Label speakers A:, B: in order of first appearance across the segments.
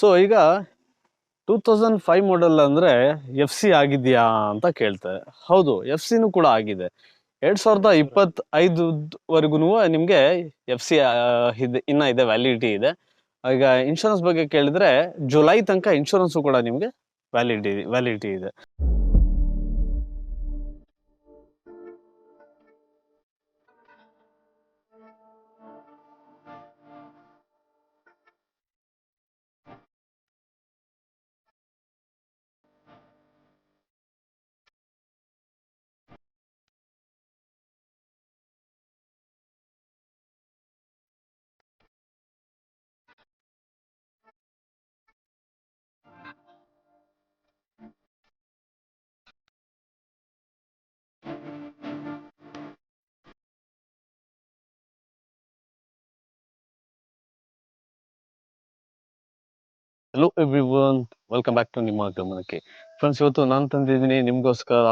A: So ಈಗ 2005 model ಅಂದ್ರೆ F C ಆಗಿದೆಯಾ ಅಂತ ಕೇಳ್ತಾರೆ. ಹೌದು, ಎಫ್ ಸಿನೂ ಕೂಡ ಆಗಿದೆ. 2025 ವರೆಗೂ ನಿಮ್ಗೆ ಎಫ್ ಸಿ ಇನ್ನ ಇದೆ, ವ್ಯಾಲಿಡಿಟಿ ಇದೆ. ಈಗ ಇನ್ಶೂರೆನ್ಸ್ ಬಗ್ಗೆ ಕೇಳಿದ್ರೆ ಜುಲೈ ತನಕ ಇನ್ಶೂರೆನ್ಸ್ ಕೂಡ ನಿಮ್ಗೆ ವ್ಯಾಲಿಡಿಟಿ ಇದೆ. Hello everyone, welcome back to ನಿಮ್ಮ ಗಮನಕ್ಕೆ. ಫ್ರೆಂಡ್ಸ್, ಇವತ್ತು ನಾನು ತಂದಿದ್ದೀನಿ ನಿಮ್ಗೋಸ್ಕರ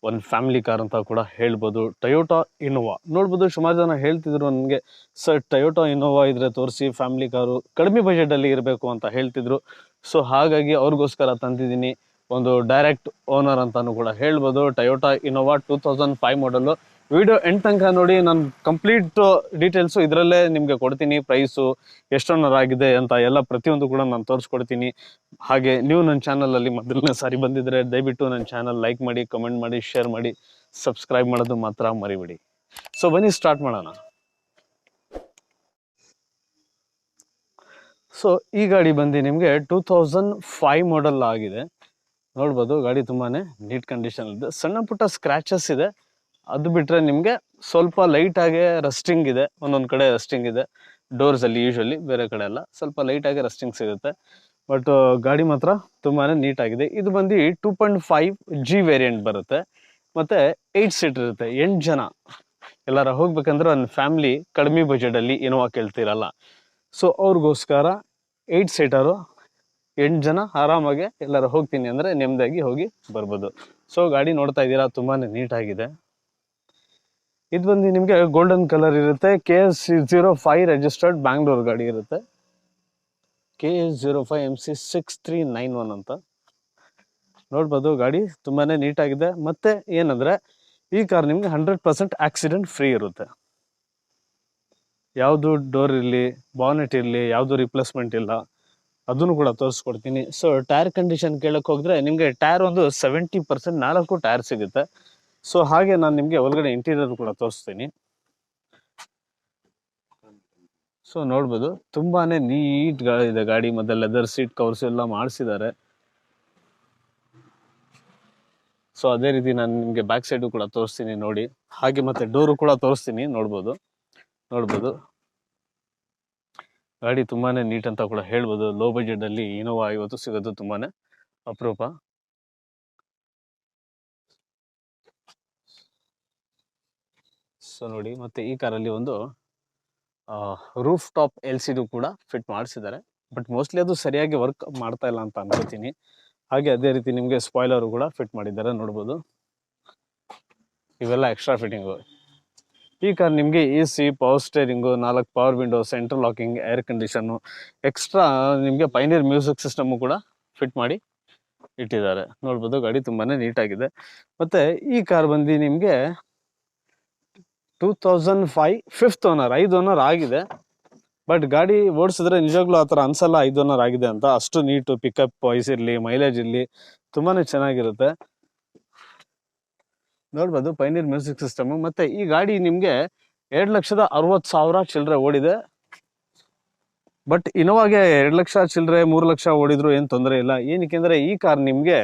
A: ಒಂದು ಫ್ಯಾಮಿಲಿ ಕಾರ್ ಅಂತ ಕೂಡ ಹೇಳ್ಬೋದು. ಟೊಯೋಟಾ ಇನೋವಾ ನೋಡ್ಬೋದು. ಸುಮಾರು ಜನ ಹೇಳ್ತಿದ್ರು ನನಗೆ, ಸರ್ ಟೊಯೋಟಾ ಇನೋವಾ ಇದ್ರೆ ತೋರಿಸಿ, ಫ್ಯಾಮಿಲಿ ಕಾರು ಕಡಿಮೆ ಬಜೆಟಲ್ಲಿ ಇರಬೇಕು ಅಂತ ಹೇಳ್ತಿದ್ರು. ಸೊ ಹಾಗಾಗಿ ಅವ್ರಿಗೋಸ್ಕರ ತಂದಿದ್ದೀನಿ. ಒಂದು ಡೈರೆಕ್ಟ್ ಓನರ್ ಅಂತಾನು ಕೂಡ ಹೇಳ್ಬೋದು. ಟೊಯೋಟಾ ಇನೋವಾ 2005 ಮಾಡಲು. ವಿಡಿಯೋ ಎಂಡ್ ತನಕ ನೋಡಿ, ನಾನು ಕಂಪ್ಲೀಟ್ ಡೀಟೇಲ್ಸು ಇದರಲ್ಲೇ ನಿಮಗೆ ಕೊಡ್ತೀನಿ. ಪ್ರೈಸು, ಎಷ್ಟು ಓನರ್ ಆಗಿದೆ ಅಂತ ಎಲ್ಲ ಪ್ರತಿಯೊಂದು ಕೂಡ ನಾನು ತೋರಿಸ್ಕೊಡ್ತೀನಿ. ಹಾಗೆ ನೀವು ನನ್ನ ಚಾನಲಲ್ಲಿ ಮೊದಲನೇ ಸಾರಿ ಬಂದಿದ್ರೆ ದಯವಿಟ್ಟು ನನ್ನ ಚಾನಲ್ ಲೈಕ್ ಮಾಡಿ, ಕಮೆಂಟ್ ಮಾಡಿ, ಶೇರ್ ಮಾಡಿ, ಸಬ್ಸ್ಕ್ರೈಬ್ ಮಾಡೋದು ಮಾತ್ರ ಮರಿಬೇಡಿ. ಸೊ ಬನ್ನಿ ಸ್ಟಾರ್ಟ್ ಮಾಡೋಣ. ಸೊ ಈ ಗಾಡಿ ಬಂದು ನಿಮಗೆ 2005 ಮಾಡೆಲ್ ಆಗಿದೆ. ನೋಡ್ಬೋದು, ಗಾಡಿ ತುಂಬಾನೇ ನೀಟ್ ಕಂಡೀಷನ್ ಇದೆ. ಸಣ್ಣ ಪುಟ್ಟ ಸ್ಕ್ರಾಚಸ್ ಇದೆ, ಅದು ಬಿಟ್ರೆ ನಿಮಗೆ ಸ್ವಲ್ಪ ಲೈಟ್ ಆಗಿ ರಸ್ಟಿಂಗ್ ಇದೆ. ಒಂದೊಂದು ಕಡೆ ರಸ್ಟಿಂಗ್ ಇದೆ ಡೋರ್ಸ್ ಅಲ್ಲಿ, ಯೂಶಲಿ ಬೇರೆ ಕಡೆ ಎಲ್ಲ ಸ್ವಲ್ಪ ಲೈಟ್ ಆಗಿ ರಸ್ಟಿಂಗ್ ಸಿಗುತ್ತೆ. ಬಟ್ ಗಾಡಿ ಮಾತ್ರ ತುಂಬಾನೇ ನೀಟ್ ಆಗಿದೆ. ಇದು ಬಂದು 2.5G ವೇರಿಯಂಟ್ ಬರುತ್ತೆ. ಮತ್ತೆ 8 ಸೀಟ್ ಇರುತ್ತೆ. 8 ಜನ ಎಲ್ಲಾರ ಹೋಗ್ಬೇಕಂದ್ರೆ ಒಂದು ಫ್ಯಾಮಿಲಿ ಕಡಿಮೆ ಬಜೆಟ್ ಅಲ್ಲಿ ಇನೋವಾ ಕೇಳ್ತಿರಲ್ಲ, ಸೊ ಅವ್ರಿಗೋಸ್ಕರ 8 ಸೀಟರು 8 ಜನ ಆರಾಮಾಗಿ ಎಲ್ಲಾರು ಹೋಗ್ತೀನಿ ಅಂದ್ರೆ ನೆಮ್ಮದಿಯಾಗಿ ಹೋಗಿ ಬರ್ಬೋದು. ಸೊ ಗಾಡಿ ನೋಡ್ತಾ ಇದ್ದೀರಾ, ತುಂಬಾನೇ ನೀಟ್ ಆಗಿದೆ. ಇದು ಬಂದು ನಿಮ್ಗೆ ಗೋಲ್ಡನ್ ಕಲರ್ ಇರುತ್ತೆ. KS05 ರಿಜಿಸ್ಟರ್ಡ್ ಬ್ಯಾಂಗ್ಳೂರ್ ಗಾಡಿ ಇರುತ್ತೆ. KS05 MC6391 ಅಂತ ನೋಡ್ಬೋದು. ಗಾಡಿ ತುಂಬಾನೇ ನೀಟ್ ಆಗಿದೆ. ಮತ್ತೆ ಏನಂದ್ರೆ ಈ ಕಾರ್ ನಿಮ್ಗೆ 100% ಆಕ್ಸಿಡೆಂಟ್ ಫ್ರೀ ಇರುತ್ತೆ. ಯಾವುದು ಡೋರ್ ಇರಲಿ, ಬಾನೆಟ್ ಇರಲಿ, ಯಾವುದು ರಿಪ್ಲೇಸ್ಮೆಂಟ್ ಇಲ್ಲ, ಅದನ್ನು ಕೂಡ ತೋರಿಸ್ಕೊಡ್ತೀನಿ. ಸೊ ಟೈರ್ ಕಂಡೀಷನ್ ಕೇಳಕ್ ಹೋದ್ರೆ ನಿಮ್ಗೆ ಟೈರ್ ಒಂದು 70%, 4 ಟೈರ್ ಸಿಗುತ್ತೆ. ಸೊ ಹಾಗೆ ನಾನು ನಿಮ್ಗೆ ಒಳಗಡೆ ಇಂಟೀರಿಯರ್ ಕೂಡ ತೋರಿಸ್ತೀನಿ. ಸೊ ನೋಡ್ಬೋದು, ತುಂಬಾನೇ ನೀಟ್ ಇದೆ ಗಾಡಿ. ಮತ್ತೆ ಲೆದರ್ ಸೀಟ್ ಕವರ್ಸ್ ಎಲ್ಲ ಮಾಡಿಸಿದ್ದಾರೆ. ಸೊ ಅದೇ ರೀತಿ ನಾನು ನಿಮ್ಗೆ ಬ್ಯಾಕ್ ಸೈಡ್ ಕೂಡ ತೋರಿಸ್ತೀನಿ ನೋಡಿ. ಹಾಗೆ ಮತ್ತೆ ಡೋರು ಕೂಡ ತೋರಿಸ್ತೀನಿ. ನೋಡ್ಬೋದು ಗಾಡಿ ತುಂಬಾನೇ ನೀಟ್ ಅಂತ ಕೂಡ ಹೇಳ್ಬೋದು. ಲೋ ಬಜೆಟ್ ಅಲ್ಲಿ ಇನೋವಾ ಇವತ್ತು ಸಿಗೋದು ತುಂಬಾನೇ ಅಪರೂಪ. ಸೊ ನೋಡಿ, ಮತ್ತೆ ಈ ಕಾರಲ್ಲಿ ಒಂದು ರೂಫ್ ಟಾಪ್ LCD ಕೂಡ ಫಿಟ್ ಮಾಡಿಸಿದ್ದಾರೆ. ಬಟ್ ಮೋಸ್ಟ್ಲಿ ಅದು ಸರಿಯಾಗಿ ವರ್ಕ್ ಮಾಡ್ತಾ ಇಲ್ಲ ಅಂತ ಅನ್ಕೋತೀನಿ. ಹಾಗೆ ಅದೇ ರೀತಿ ನಿಮ್ಗೆ ಸ್ಪಾಯ್ಲರ್ ಕೂಡ ಫಿಟ್ ಮಾಡಿದ್ದಾರೆ. ನೋಡ್ಬೋದು, ಇವೆಲ್ಲ ಎಕ್ಸ್ಟ್ರಾ ಫಿಟ್ಟಿಂಗು. ಈ ಕಾರ್ ನಿಮ್ಗೆ AC, power steering, 4 power window, central locking, air condition, extra ನಿಮ್ಗೆ ಪೈನಿಯರ್ ಮ್ಯೂಸಿಕ್ ಸಿಸ್ಟಮ್ ಕೂಡ ಫಿಟ್ ಮಾಡಿ ಇಟ್ಟಿದ್ದಾರೆ. ನೋಡ್ಬೋದು, ಗಾಡಿ ತುಂಬಾನೇ ನೀಟ್ ಆಗಿದೆ. ಮತ್ತೆ ಈ ಕಾರ್ ಬಂದು ನಿಮ್ಗೆ 2005 5th ಓನರ್, 5 ಓನರ್ ಆಗಿದೆ. ಬಟ್ ಗಾಡಿ ಓಡಿಸಿದ್ರೆ ನಿಜವಾಗ್ಲೂ ಆತರ ಅನ್ಸಲ್ಲ 5 ಓನರ್ ಆಗಿದೆ ಅಂತ. ಅಷ್ಟು ನೀಟು, ಪಿಕಪ್ ವಾಯ್ಸ್ ಇರ್ಲಿ, ಮೈಲೇಜ್ ಇರ್ಲಿ, ತುಂಬಾನೇ ಚೆನ್ನಾಗಿರುತ್ತೆ. ನೋಡ್ಬೋದು, ಪೈನಿಯರ್ ಮ್ಯೂಸಿಕ್ ಸಿಸ್ಟಮ್. ಮತ್ತೆ ಈ ಗಾಡಿ ನಿಮ್ಗೆ 2,60,000 ಚಿಲ್ಲರೆ ಓಡಿದೆ. ಬಟ್ ಇನೋವಾಗೆ 2 ಲಕ್ಷ ಚಿಲ್ಲರೆ, 3 ಲಕ್ಷ ಓಡಿದ್ರು ಏನ್ ತೊಂದರೆ ಇಲ್ಲ. ಏನಕ್ಕೆ ಅಂದ್ರೆ ಈ ಕಾರ್ ನಿಮ್ಗೆ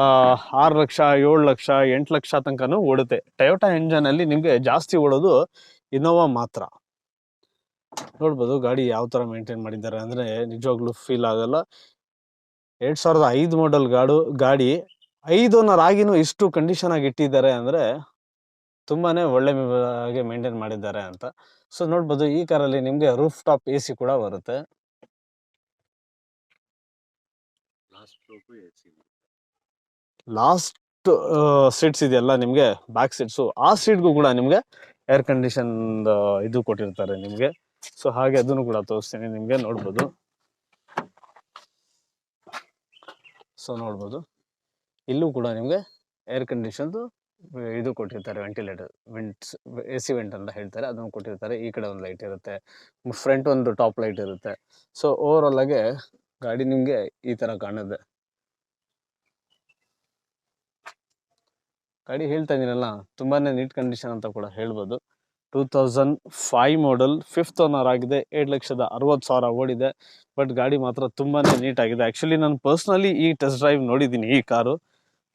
A: 6 ಲಕ್ಷ, 7 ಲಕ್ಷ, 8 ಲಕ್ಷ ತನಕನೂ ಓಡುತ್ತೆ. ಟೊಯೋಟಾ ಎಂಜನ್ ಅಲ್ಲಿ ನಿಮ್ಗೆ ಜಾಸ್ತಿ ಓಡೋದು ಇನೋವಾ ಮಾತ್ರ. ನೋಡ್ಬೋದು ಗಾಡಿ ಯಾವ ತರ ಮೇಂಟೈನ್ ಮಾಡಿದ್ದಾರೆ ಅಂದ್ರೆ ನಿಜವಾಗ್ಲೂ ಫೀಲ್ ಆಗಲ್ಲ. 2005 ಮಾಡೆಲ್ ಗಾಡಿ 5 ಓನರ್ ಆಗಿನೂ ಇಷ್ಟು ಕಂಡೀಷನ್ ಆಗಿ ಇಟ್ಟಿದ್ದಾರೆ ಅಂದ್ರೆ ತುಂಬಾನೇ ಒಳ್ಳೆ ಮೇಂಟೈನ್ ಮಾಡಿದ್ದಾರೆ ಅಂತ. ಸೊ ನೋಡ್ಬೋದು, ಈ ಕಾರಲ್ಲಿ ನಿಮ್ಗೆ ರೂಫ್ ಟಾಪ್ AC ಕೂಡ ಬರುತ್ತೆ. ಲಾಸ್ಟ್ ಸೀಟ್ಸ್ ಇದೆಯಲ್ಲ ನಿಮ್ಗೆ, ಬ್ಯಾಕ್ ಸೀಟ್ಸು, ಆ ಸೀಟ್ಗೂ ಕೂಡ ನಿಮ್ಗೆ ಏರ್ ಕಂಡೀಷನ್ ಇದು ಕೊಟ್ಟಿರ್ತಾರೆ ನಿಮ್ಗೆ. ಸೊ ಹಾಗೆ ಅದನ್ನು ಕೂಡ ತೋರಿಸ್ತೀನಿ ನಿಮ್ಗೆ. ನೋಡ್ಬೋದು, ಸೊ ನೋಡ್ಬೋದು ಇಲ್ಲೂ ಕೂಡ ನಿಮಗೆ ಏರ್ ಕಂಡೀಷನ್ದು ಇದು ಕೊಟ್ಟಿರ್ತಾರೆ, ವೆಂಟಿಲೇಟರ್ ವೆಂಟ್ಸ್, AC ವೆಂಟ್ ಅಂತ ಹೇಳ್ತಾರೆ, ಅದನ್ನು ಕೊಟ್ಟಿರ್ತಾರೆ. ಈ ಕಡೆ ಒಂದು ಲೈಟ್ ಇರುತ್ತೆ, ಫ್ರಂಟ್ ಒಂದು ಟಾಪ್ ಲೈಟ್ ಇರುತ್ತೆ. ಸೊ ಓವರ್ ಆಗಿ ಗಾಡಿ ನಿಮಗೆ ಈ ತರ ಕಾಣುತ್ತೆ. ಗಾಡಿ ಹೇಳ್ತಾ ಇದೀನಲ್ಲ, ತುಂಬಾನೇ ನೀಟ್ ಕಂಡೀಷನ್ ಅಂತ ಕೂಡ ಹೇಳ್ಬೋದು. 2005 ಮಾಡಲ್, 5th ಓನರ್ ಆಗಿದೆ, 7,60,000 ಓಡಿದೆ. ಬಟ್ ಗಾಡಿ ಮಾತ್ರ ತುಂಬಾನೇ ನೀಟ್ ಆಗಿದೆ. ಆಕ್ಚುಲಿ ನಾನು ಪರ್ಸ್ನಲಿ ಈ ಟೆಸ್ಟ್ ಡ್ರೈವ್ ನೋಡಿದ್ದೀನಿ. ಈ ಕಾರು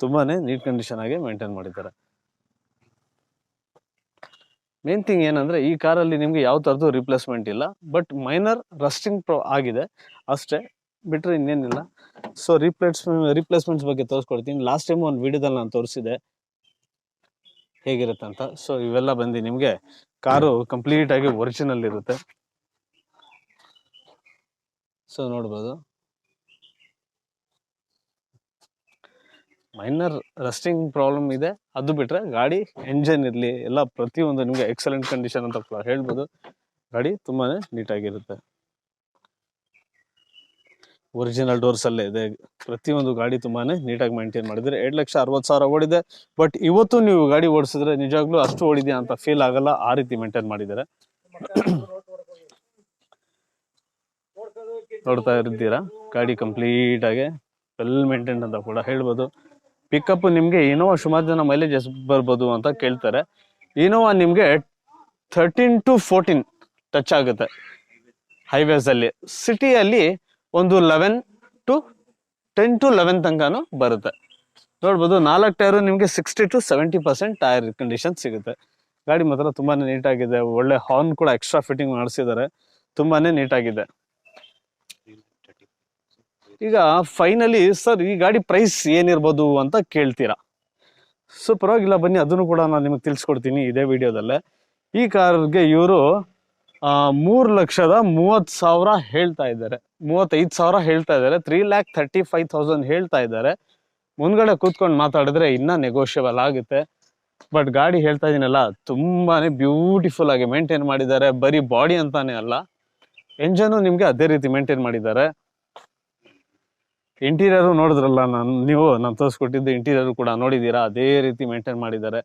A: ತುಂಬಾನೇ ನೀಟ್ ಕಂಡೀಷನ್ ಆಗಿ ಮೇಂಟೈನ್ ಮಾಡಿದ್ದಾರೆ. ಮೇನ್ ಥಿಂಗ್ ಏನಂದ್ರೆ ಈ ಕಾರಲ್ಲಿ ನಿಮ್ಗೆ ಯಾವ ತರದ್ದು ರಿಪ್ಲೇಸ್ಮೆಂಟ್ ಇಲ್ಲ, ಬಟ್ ಮೈನರ್ ರಸ್ಟಿಂಗ್ ಆಗಿದೆ ಅಷ್ಟೇ, ಬಿಟ್ರೆ ಇನ್ನೇನಿಲ್ಲ. ಸೊ ರಿಪ್ಲೇಸ್ಮೆಂಟ್ಸ್ ಬಗ್ಗೆ ತೋರಿಸ್ಕೊಡ್ತೀನಿ. ಲಾಸ್ಟ್ ಟೈಮ್ ಒಂದು ವಿಡಿಯೋದಲ್ಲಿ ನಾನು ತೋರಿಸಿದೆ ಹೇಗಿರುತ್ತೆ ಅಂತ. ಸೊ ಇವೆಲ್ಲ ಬಂದು ನಿಮ್ಗೆ ಕಾರು ಕಂಪ್ಲೀಟ್ ಆಗಿ ಒರಿಜಿನಲ್ ಇರುತ್ತೆ. ಸೊ ನೋಡ್ಬೋದು, ಮೈನರ್ ರಸ್ಟಿಂಗ್ ಪ್ರಾಬ್ಲಮ್ ಇದೆ, ಅದು ಬಿಟ್ರೆ ಗಾಡಿ ಎಂಜಿನ್ ಇರಲಿ ಎಲ್ಲ ಪ್ರತಿಯೊಂದು ನಿಮಗೆ ಎಕ್ಸಲೆಂಟ್ ಕಂಡೀಷನ್ ಅಂತ ಕೂಡ ಹೇಳ್ಬೋದು. ಗಾಡಿ ತುಂಬಾನೇ ನೀಟಾಗಿರುತ್ತೆ. ಒರಿಜಿನಲ್ ಡೋರ್ಸ್ ಅಲ್ಲೇ ಇದೆ, ಪ್ರತಿಯೊಂದು ಗಾಡಿ ತುಂಬಾನೇ ನೀಟಾಗಿ ಮೇಂಟೈನ್ ಮಾಡಿದ್ರೆ. 7,60,000 ಓಡಿದೆ. ಬಟ್ ಇವತ್ತು ನೀವು ಗಾಡಿ ಓಡಿಸಿದ್ರೆ ನಿಜವಾಗ್ಲೂ ಅಷ್ಟು ಓಡಿದ್ಯಾ ಅಂತ ಫೀಲ್ ಆಗಲ್ಲ, ಆ ರೀತಿ ಮೇಂಟೈನ್ ಮಾಡಿದ್ದಾರೆ. ನೋಡ್ತಾ ಇದ್ದೀರಾ, ಗಾಡಿ ಕಂಪ್ಲೀಟ್ ಆಗಿ ವೆಲ್ ಮೇಂಟೈನ್ ಅಂತ ಕೂಡ ಹೇಳ್ಬೋದು. ಪಿಕಪ್ ನಿಮ್ಗೆ ಇನೋವಾ ಸುಮಾರು ಜನ ಮೈಲೇಜ್ ಎಷ್ಟು ಬರ್ಬೋದು ಅಂತ ಕೇಳ್ತಾರೆ. ಇನೋವಾ ನಿಮ್ಗೆ 13 to 14 ಟಚ್ ಆಗುತ್ತೆ ಹೈವೇಸ್ ಅಲ್ಲಿ. ಸಿಟಿಯಲ್ಲಿ ಒಂದು 10 to 11 ತನಕನೂ ಬರುತ್ತೆ. ನೋಡ್ಬೋದು, 4 ಟೈರು ನಿಮ್ಗೆ 60 to 70% ಟೈರ್ ಕಂಡೀಷನ್ ಸಿಗುತ್ತೆ. ಗಾಡಿ ಮಾತ್ರ ತುಂಬಾನೇ ನೀಟಾಗಿದೆ. ಒಳ್ಳೆ ಹಾರ್ನ್ ಕೂಡ ಎಕ್ಸ್ಟ್ರಾ ಫಿಟ್ಟಿಂಗ್ ಮಾಡಿಸಿದ್ದಾರೆ, ತುಂಬಾನೇ ನೀಟಾಗಿದೆ. ಈಗ ಫೈನಲಿ ಸರ್ ಈ ಗಾಡಿ ಪ್ರೈಸ್ ಏನಿರ್ಬೋದು ಅಂತ ಕೇಳ್ತೀರಾ. ಸೊ ಪರವಾಗಿಲ್ಲ, ಬನ್ನಿ ಅದನ್ನು ಕೂಡ ನಾನು ನಿಮಗೆ ತಿಳಿಸ್ಕೊಡ್ತೀನಿ ಇದೇ ವಿಡಿಯೋದಲ್ಲೇ. ಈ ಕಾರ್ಗೆ ಇವರು 3,30,000 ಹೇಳ್ತಾ ಇದ್ದಾರೆ, 35,000 ಹೇಳ್ತಾ ಇದ್ದಾರೆ, 3,35,000 ಹೇಳ್ತಾ ಇದ್ದಾರೆ. ಮುಂದ್ಗಡೆ ಕೂತ್ಕೊಂಡು ಮಾತಾಡಿದ್ರೆ ಇನ್ನ ನೆಗೋಷಿಯಬಲ್ ಆಗುತ್ತೆ. ಬಟ್ ಗಾಡಿ ಹೇಳ್ತಾ ಇದೀನಲ್ಲ, ತುಂಬಾನೇ ಬ್ಯೂಟಿಫುಲ್ ಆಗಿ ಮೇಂಟೈನ್ ಮಾಡಿದ್ದಾರೆ. ಬರೀ ಬಾಡಿ ಅಂತಾನೆ ಅಲ್ಲ, ಎಂಜನು ನಿಮ್ಗೆ ಅದೇ ರೀತಿ ಮೇಂಟೈನ್ ಮಾಡಿದ್ದಾರೆ. ಇಂಟೀರಿಯರ್ ನೋಡಿದ್ರಲ್ಲ, ನಾನು ತೋರಿಸ್ಕೊಟ್ಟಿದ್ದು ಇಂಟೀರಿಯರ್ ಕೂಡ ನೋಡಿದೀರಾ, ಅದೇ ರೀತಿ ಮೇಂಟೈನ್ ಮಾಡಿದ್ದಾರೆ.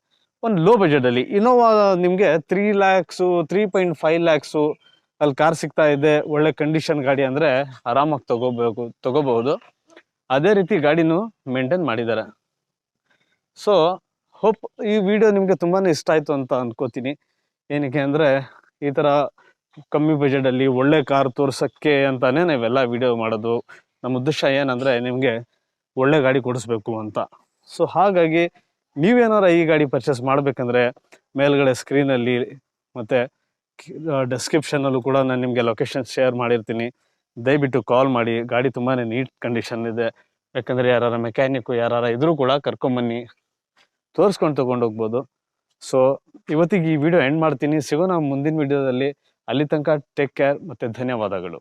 A: ಒಂದು ಲೋ ಬಜೆಟ್ ಅಲ್ಲಿ ಇನೋವಾ ನಿಮ್ಗೆ 3 lakhs 3.5 lakhs ಅಲ್ಲಿ ಕಾರ್ ಸಿಗ್ತಾ ಇದೆ. ಒಳ್ಳೆ ಕಂಡೀಷನ್ ಗಾಡಿ ಅಂದ್ರೆ ಆರಾಮಾಗಿ ತಗೋಬಹುದು. ಅದೇ ರೀತಿ ಗಾಡಿನೂ ಮೇಂಟೈನ್ ಮಾಡಿದ್ದಾರೆ. ಸೊ ಹೋಪ್ ಈ ವಿಡಿಯೋ ನಿಮ್ಗೆ ತುಂಬಾನೇ ಇಷ್ಟ ಆಯ್ತು ಅಂತ ಅನ್ಕೋತೀನಿ. ಏನಕ್ಕೆ ಅಂದ್ರೆ ಈ ತರ ಕಮ್ಮಿ ಬಜೆಟ್ ಅಲ್ಲಿ ಒಳ್ಳೆ ಕಾರ್ ತೋರ್ಸಕ್ಕೆ ಅಂತಾನೆ ನಾವೆಲ್ಲ ವಿಡಿಯೋ ಮಾಡೋದು. ನಮ್ಮ ಉದ್ದೇಶ ಏನಂದ್ರೆ ನಿಮ್ಗೆ ಒಳ್ಳೆ ಗಾಡಿ ಕೊಡಿಸ್ಬೇಕು ಅಂತ. ಸೊ ಹಾಗಾಗಿ ನೀವೇನಾರ ಈ ಗಾಡಿ ಪರ್ಚೇಸ್ ಮಾಡ್ಬೇಕಂದ್ರೆ ಮೇಲ್ಗಡೆ ಸ್ಕ್ರೀನಲ್ಲಿ ಮತ್ತೆ ಡಿಸ್ಕ್ರಿಪ್ಷನ್ ಅಲ್ಲೂ ಕೂಡ ನಾನು ನಿಮ್ಗೆ ಲೊಕೇಶನ್ ಶೇರ್ ಮಾಡಿರ್ತೀನಿ. ದಯವಿಟ್ಟು ಕಾಲ್ ಮಾಡಿ. ಗಾಡಿ ತುಂಬಾನೇ ನೀಟ್ ಕಂಡೀಷನ್ ಇದೆ. ಯಾಕಂದ್ರೆ ಯಾರ ಮೆಕ್ಯಾನಿಕ್ ಯಾರ ಇದ್ರೂ ಕೂಡ ಕರ್ಕೊಂಬನ್ನಿ, ತೋರಿಸ್ಕೊಂಡು ತಗೊಂಡೋಗ್ಬೋದು. ಸೊ ಇವತ್ತಿಗೆ ಈ ವಿಡಿಯೋ ಎಂಡ್ ಮಾಡ್ತೀನಿ. ಸಿಗೋಣ ಮುಂದಿನ ವಿಡಿಯೋದಲ್ಲಿ. ಅಲ್ಲಿ ತನಕ ಟೇಕ್ ಕೇರ್ ಮತ್ತೆ ಧನ್ಯವಾದಗಳು.